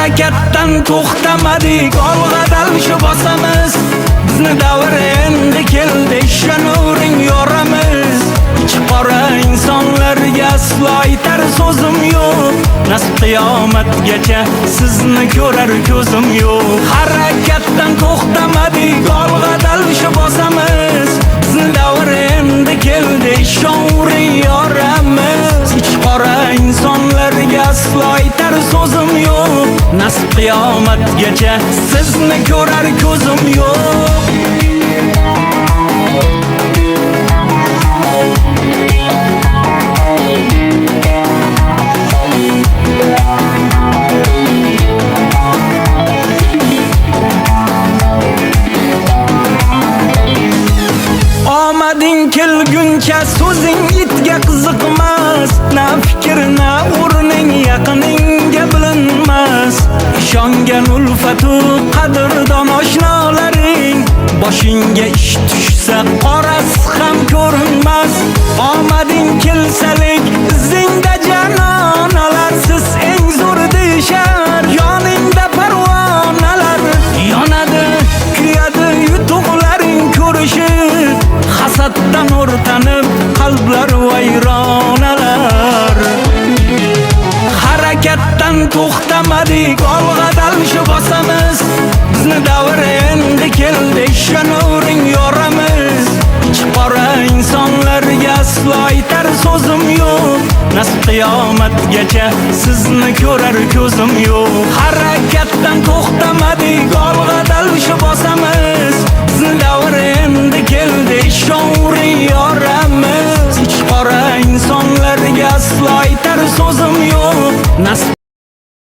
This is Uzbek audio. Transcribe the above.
harakatdan to'xtamadik, olg'adal shu bosamiz. Bizni davr endi keldi, ishonavering yoramiz. Ichi qora insonlarga aslo aytar so'zim yo'q. Nasib qiyomatgacha sizni ko'rar ko'zim yo'q. Harakatdan to'xtamadik, olg'adal shu bosamiz. Bizni davr endi keldi, ishonavering yoramiz. Ichi qora insonlarga aslo aytar so'zim yo'q. Nasib qiyomatgacha sizni ko'rar ko'zim yo'q. Omading kelguncha so'zing itga qiziqmas. Na fikr na o'rning yaqiningga bilinmas. Ishongan ulfatu qadrdon oshnolaring, boshingga ish tushsa qorasi ham ko'rinmas. Omading kelsalik izingda janonalar, siz eng zo'r deyshar. Yoningda parvonalar yonadi, kuyadi yutuqlaring ko'rishib. Hasaddan o'rtanib qalblar vayronalar. Harakatdan to'xtamadik, olg'adal shu bosamiz. Bizni davr endi keldi, ishonavering yoramiz. Ichi qora insonlarga aslo aytar so'zim yo'q. Nasib qiyomatgacha sizni ko'rar ko'zim yo'q. Harakatdan to'xtamadik, olg'adal shu bosamiz. Bizni davr endi keldi, ishonavering yoramiz. Ichi qora insonlarga aslo aytar so'zim yo'q. Nasib